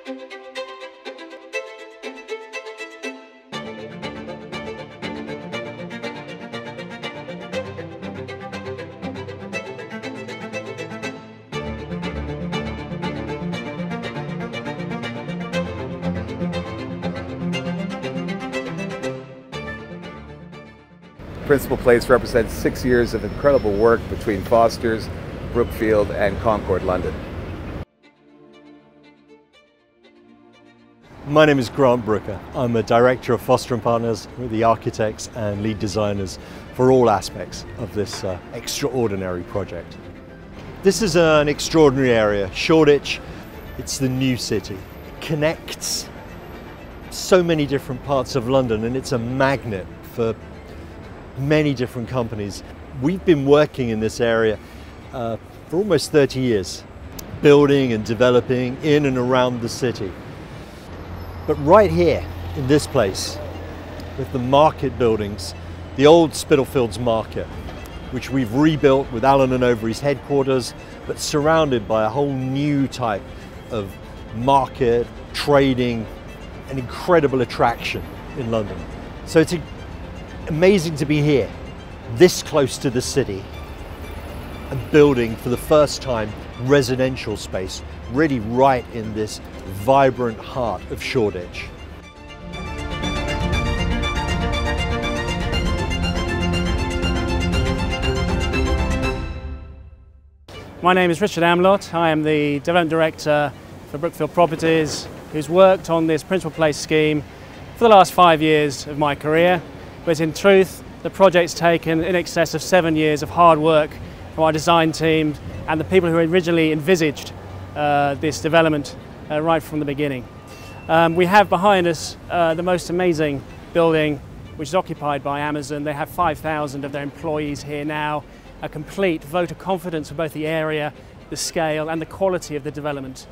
Principal Place represents 6 years of incredible work between Foster's, Brookfield and Concord, London. My name is Grant Brooker. I'm a director of Foster and Partners, with the architects and lead designers for all aspects of this extraordinary project. This is an extraordinary area. Shoreditch, it's the new city. It connects so many different parts of London, and it's a magnet for many different companies. We've been working in this area for almost 30 years, building and developing in and around the city. But right here in this place, with the market buildings, the old Spitalfields Market, which we've rebuilt with Allen & Overy's headquarters, but surrounded by a whole new type of market, trading, an incredible attraction in London. So it's amazing to be here, this close to the city, and building for the first time residential space, really right in this vibrant heart of Shoreditch. My name is Richard Amlott. I am the Development Director for Brookfield Properties, who's worked on this Principal Place scheme for the last 5 years of my career. But in truth, the project's taken in excess of 7 years of hard work from our design team and the people who originally envisaged this development right from the beginning. We have behind us the most amazing building, which is occupied by Amazon. They have 5,000 of their employees here now, a complete vote of confidence for both the area, the scale and the quality of the development.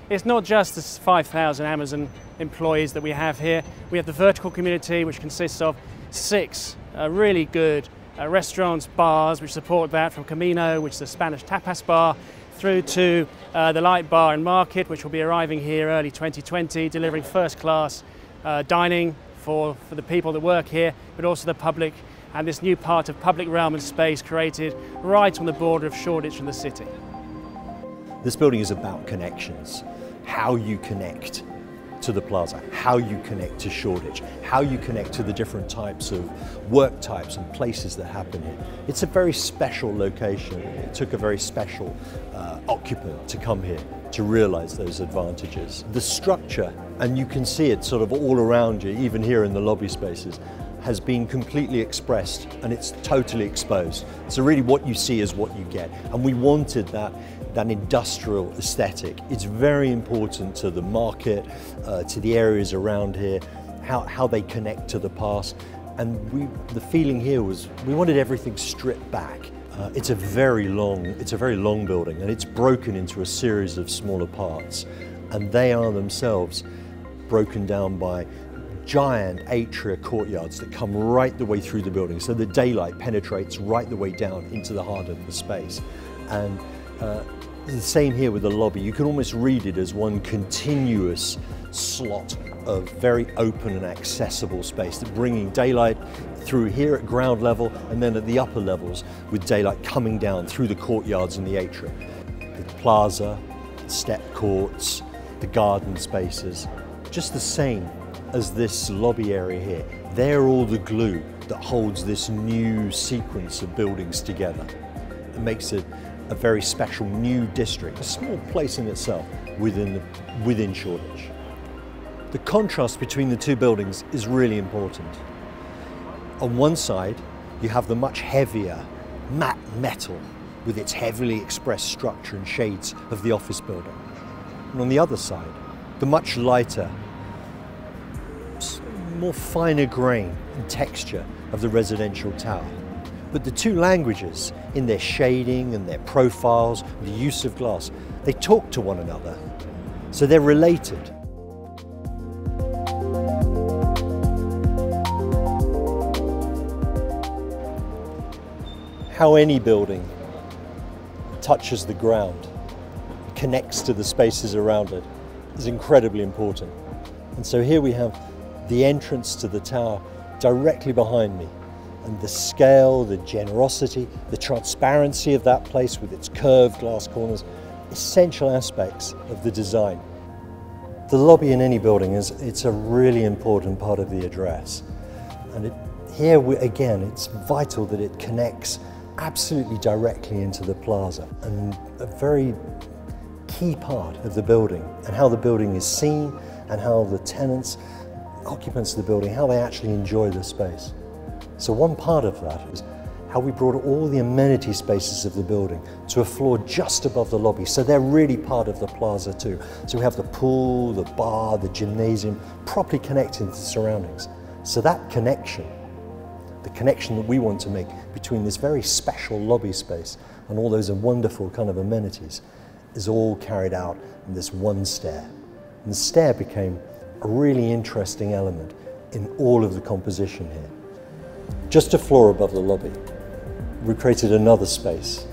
It's not just the 5,000 Amazon employees that we have here. We have the vertical community, which consists of 6 really good restaurants, bars which support that, from Camino, which is a Spanish tapas bar, through to the Light Bar and Market, which will be arriving here early 2020, delivering first-class dining for the people that work here, but also the public, and this new part of public realm and space created right on the border of Shoreditch and the city. This building is about connections, how you connect to the plaza, how you connect to Shoreditch, how you connect to the different types of work types and places that happen here. It's a very special location. It took a very special occupant to come here to realize those advantages. The structure, and you can see it sort of all around you, even here in the lobby spaces, has been completely expressed and it's totally exposed. So really what you see is what you get. And we wanted that industrial aesthetic. It's very important to the market, to the areas around here, how they connect to the past. And the feeling here was we wanted everything stripped back. It's a very long building, and it's broken into a series of smaller parts, and they are themselves broken down by giant atria courtyards that come right the way through the building, so the daylight penetrates right the way down into the heart of the space. And the same here with the lobby. You can almost read it as one continuous slot of very open and accessible space, that bringing daylight through here at ground level, and then at the upper levels with daylight coming down through the courtyards and the atria. The plaza, the step courts, the garden spaces, just the same as this lobby area here. They're all the glue that holds this new sequence of buildings together. It makes it a very special new district, a small place in itself within Shoreditch. The contrast between the two buildings is really important. On one side, you have the much heavier matte metal with its heavily expressed structure and shades of the office building. And on the other side, the much lighter, more finer grain and texture of the residential tower. But the two languages, in their shading and their profiles, the use of glass, they talk to one another, so they're related. How any building touches the ground, connects to the spaces around it, is incredibly important. And so here we have the entrance to the tower directly behind me. And the scale, the generosity, the transparency of that place with its curved glass corners, essential aspects of the design. The lobby in any building it's a really important part of the address. And again, it's vital that it connects absolutely directly into the plaza, and a very key part of the building and how the building is seen and how the tenants, occupants of the building, how they actually enjoy the space. So one part of that is how we brought all the amenity spaces of the building to a floor just above the lobby, so they're really part of the plaza too. So we have the pool, the bar, the gymnasium, properly connected to the surroundings. So that connection, the connection that we want to make between this very special lobby space and all those wonderful kind of amenities, is all carried out in this one stair. And the stair became a really interesting element in all of the composition here. Just a floor above the lobby, we created another space.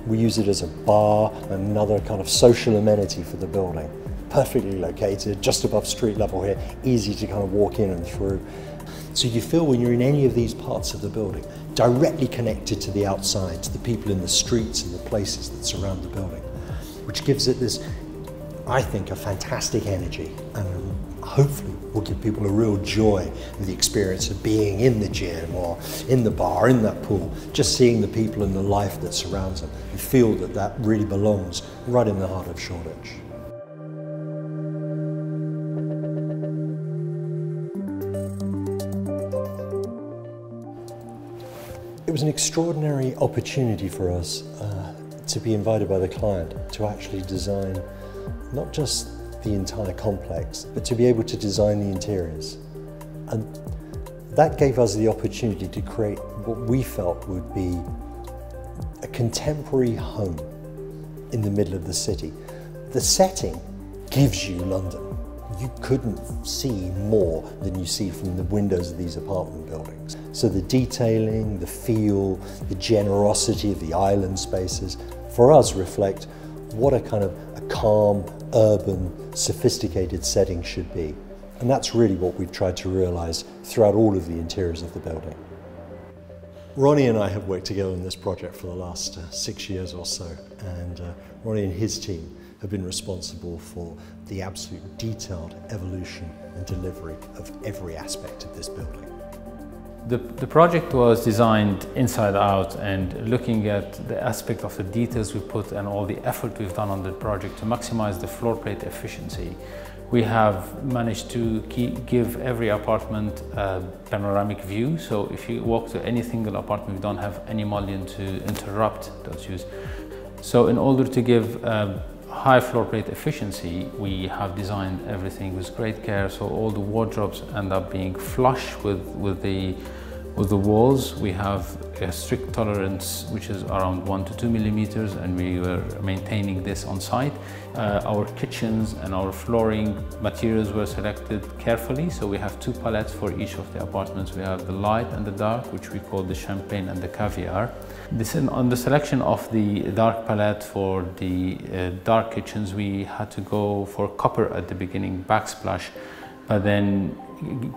We use it as a bar, another kind of social amenity for the building. Perfectly located, just above street level here, easy to kind of walk in and through. So you feel when you're in any of these parts of the building, directly connected to the outside, to the people in the streets and the places that surround the building, which gives it this, I think, a fantastic energy, and hopefully will give people a real joy in the experience of being in the gym or in the bar, in that pool, just seeing the people and the life that surrounds them, and feel that that really belongs right in the heart of Shoreditch. It was an extraordinary opportunity for us to be invited by the client to actually design not just the entire complex, but to be able to design the interiors. And that gave us the opportunity to create what we felt would be a contemporary home in the middle of the city. The setting gives you London. You couldn't see more than you see from the windows of these apartment buildings. So the detailing, the feel, the generosity of the island spaces, for us reflect what a kind of a calm, urban, sophisticated setting should be. And that's really what we've tried to realise throughout all of the interiors of the building. Ronnie and I have worked together on this project for the last 6 years or so, and Ronnie and his team have been responsible for the absolute detailed evolution and delivery of every aspect of this building. The project was designed inside out, and looking at the aspect of the details we put and all the effort we've done on the project to maximize the floor plate efficiency, we have managed to give every apartment a panoramic view. So if you walk to any single apartment, we don't have any mullion to interrupt those views. So in order to give high floor plate efficiency, we have designed everything with great care, so all the wardrobes end up being flush with the walls. We have a strict tolerance which is around 1 to 2 millimeters, and we were maintaining this on site. Our kitchens and our flooring materials were selected carefully, so we have 2 palettes for each of the apartments. We have the light and the dark, which we call the champagne and the caviar. On the selection of the dark palette for the dark kitchens, we had to go for copper at the beginning, backsplash, but then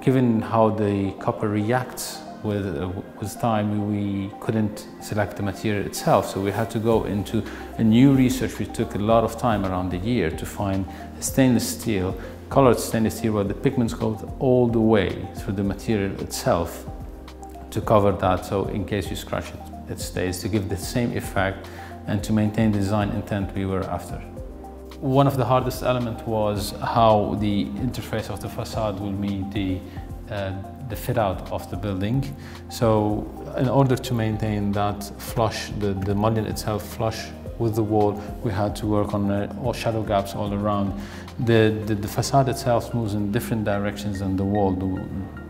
given how the copper reacts with time, we couldn't select the material itself, so we had to go into a new research which took a lot of time, around a year, to find stainless steel, colored stainless steel, where the pigments go all the way through the material itself to cover that, so in case you scratch it, it stays, to give the same effect and to maintain the design intent we were after. One of the hardest elements was how the interface of the facade will meet the fit out of the building. So in order to maintain that flush, the mullion itself flush with the wall, we had to work on all shadow gaps all around. The facade itself moves in different directions than the wall.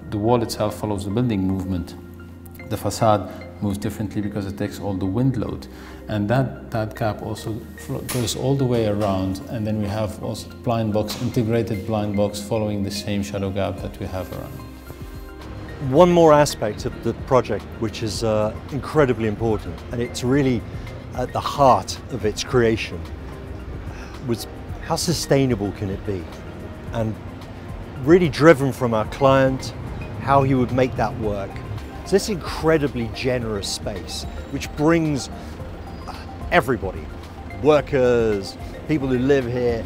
The wall itself follows the building movement. The facade moves differently because it takes all the wind load, and that gap also goes all the way around, and then we have also the blind box, integrated blind box, following the same shadow gap that we have around. One more aspect of the project which is incredibly important, and it's really at the heart of its creation, was how sustainable can it be? And really driven from our client, how he would make that work. It's this incredibly generous space, which brings everybody, workers, people who live here,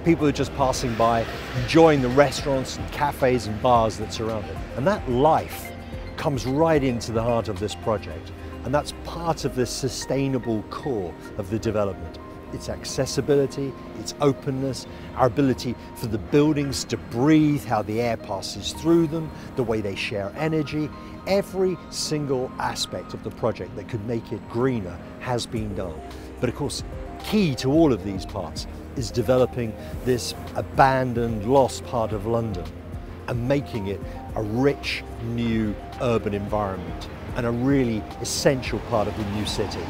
people who are just passing by, enjoying the restaurants and cafes and bars that surround it. And that life comes right into the heart of this project. And that's part of the sustainable core of the development. Its accessibility, its openness, our ability for the buildings to breathe, how the air passes through them, the way they share energy. Every single aspect of the project that could make it greener has been done. But of course, key to all of these parts is developing this abandoned, lost part of London and making it a rich, new urban environment and a really essential part of the new city.